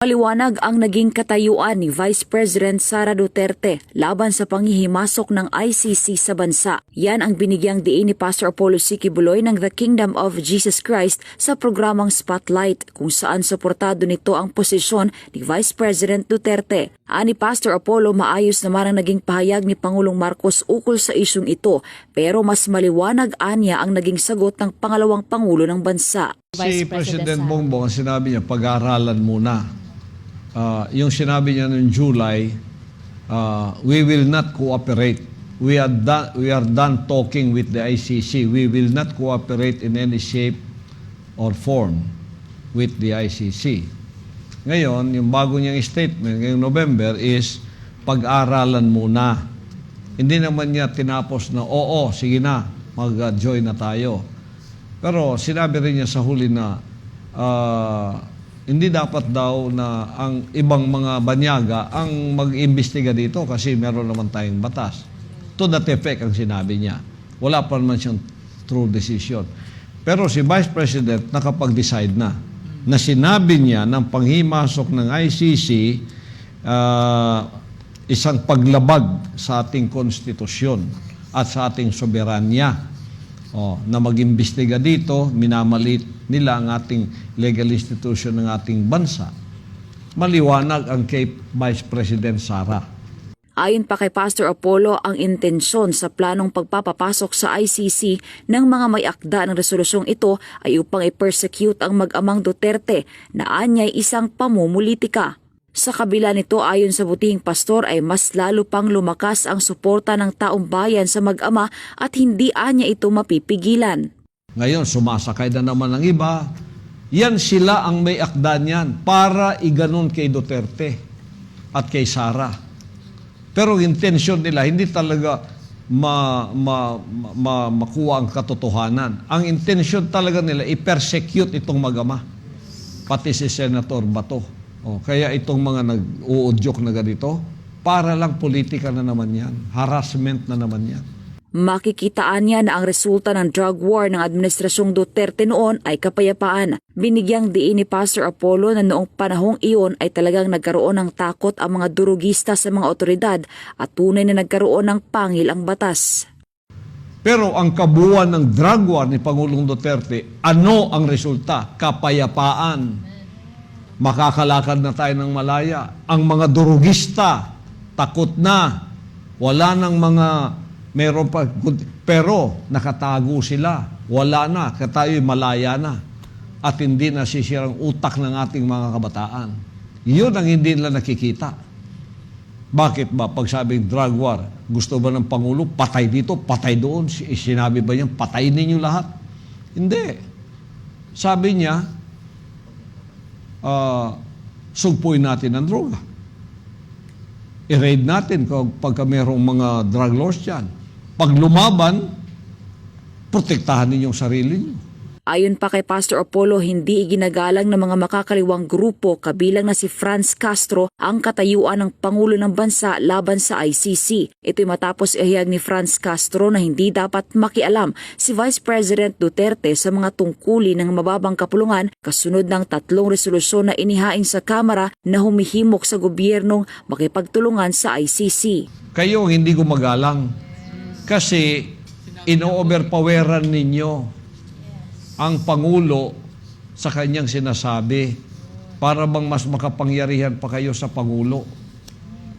Maliwanag ang naging katayuan ni Vice President Sara Duterte laban sa panghihimasok ng ICC sa bansa. Yan ang binigyang diin ni Pastor Apollo C. Quiboloy ng The Kingdom of Jesus Christ sa programang Spotlight, kung saan suportado nito ang posisyon ni Vice President Duterte. Ani Pastor Apollo, maayos naman ang naging pahayag ni Pangulong Marcos ukol sa isyung ito, pero mas maliwanag anya ang naging sagot ng pangalawang Pangulo ng bansa. Si President Bongbong, ang sinabi niya, pag-aaralan muna. Yung sinabi niya noong July, we will not cooperate. We are done talking with the ICC. We will not cooperate in any shape or form with the ICC. Ngayon, yung bago niyang statement ngayong November is pag-aralan muna. Hindi naman niya tinapos na, oo, sige na, mag-join na tayo. Pero sinabi rin niya sa huli na hindi dapat daw na ang ibang mga banyaga ang mag-imbestiga dito kasi meron naman tayong batas. To that effect ang sinabi niya. Wala pa naman siyang true decision. Pero si Vice President nakapag-decide na sinabi niya ng panghimasok ng ICC isang paglabag sa ating konstitusyon at sa ating soberanya. Na mag-imbestiga dito, minamalit nila ang ating legal institution ng ating bansa. Maliwanag ang kay Vice President Sara. Ayon pa kay Pastor Apollo, ang intensyon sa planong pagpapapasok sa ICC ng mga may akda ng resolusyong ito ay upang i-persecute ang mag-amang Duterte na anyay isang pamumulitika. Sa kabila nito, ayon sa butihing pastor, ay mas lalo pang lumakas ang suporta ng taong bayan sa mag-ama at hindi anya ito mapipigilan. Ngayon, sumasakay na naman ng iba. Yan sila ang may akda niyan para iganon kay Duterte at kay Sara. Pero intensyon nila, hindi talaga makuha ang katotohanan. Ang intensyon talaga nila, i-persecute itong mag-ama. Pati si Senator Bato. Kaya itong mga nag-uudyok na ganito, para lang politika na naman yan. Harassment na naman yan. Makikitaan niya na ang resulta ng drug war ng Administrasyong Duterte noon ay kapayapaan. Binigyang diin ni Pastor Apollo na noong panahong iyon ay talagang nagkaroon ng takot ang mga durugista sa mga otoridad at tunay na nagkaroon ng pangil ang batas. Pero ang kabuuan ng drug war ni Pangulong Duterte, ano ang resulta? Kapayapaan. Makakalakad na tayo ng malaya. Ang mga durugista, takot na. Wala nang mga, meron pa, pero nakatago sila. Wala na, tayo'y malaya na. At hindi nasisirang utak ng ating mga kabataan. Yun ang hindi nila nakikita. Bakit ba? Pag sabing drug war, gusto ba ng Pangulo, patay dito, patay doon? Sinabi ba niya, patay ninyo lahat? Hindi. Sabi niya, sugpuin natin ang droga. I-raid natin pagka mayroong mga drug lords dyan. Pag lumaban, protektahan ninyong sarili niyo. Ayon pa kay Pastor Apollo, hindi iginagalang ng mga makakaliwang grupo kabilang na si Franz Castro ang katayuan ng Pangulo ng Bansa laban sa ICC. Ito'y matapos ihayag ni Franz Castro na hindi dapat makialam si Vice President Duterte sa mga tungkulin ng mababang kapulungan kasunod ng 3 resolusyon na inihain sa Kamara na humihimok sa gobyernong makipagtulungan sa ICC. Kayo hindi gumagalang kasi ino-overpoweran ninyo ang Pangulo sa kanyang sinasabi para bang mas makapangyarihan pa kayo sa Pangulo.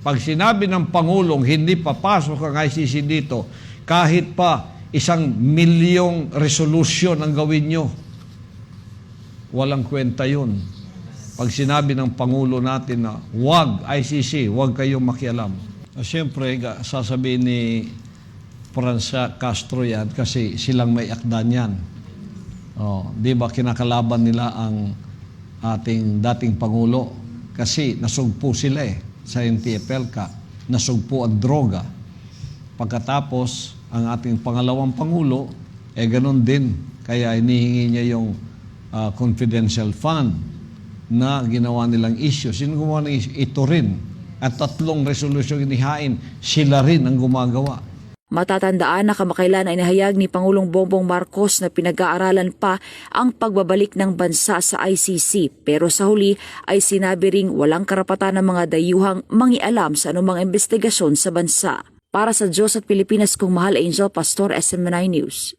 Pag sinabi ng Pangulong hindi papasok ang ICC dito, kahit pa 1,000,000 resolution ang gawin nyo, walang kwenta yun. Pag sinabi ng Pangulo natin na wag ICC, wag kayong makialam. Siyempre, sasabihin ni Franz Castro yan kasi silang may akda niyan. Di ba kinakalaban nila ang ating dating Pangulo kasi nasugpo sila sa NTF-ELCA, nasugpo ang droga. Pagkatapos, ang ating pangalawang Pangulo, ganun din. Kaya hinihingi niya yung confidential fund na ginawa nilang issue. Sino gumawa ng issue? Ito rin. At 3 resolusyon inihain, sila rin ang gumagawa. Matatandaan na kamakailan ay nahayag ni Pangulong Bongbong Marcos na pinag-aaralan pa ang pagbabalik ng bansa sa ICC, pero sa huli ay sinabi ring walang karapatan ng mga dayuhang mangialam sa anumang investigasyon sa bansa. Para sa Diyos at Pilipinas, kung mahal Angel Pastor, SMNI News.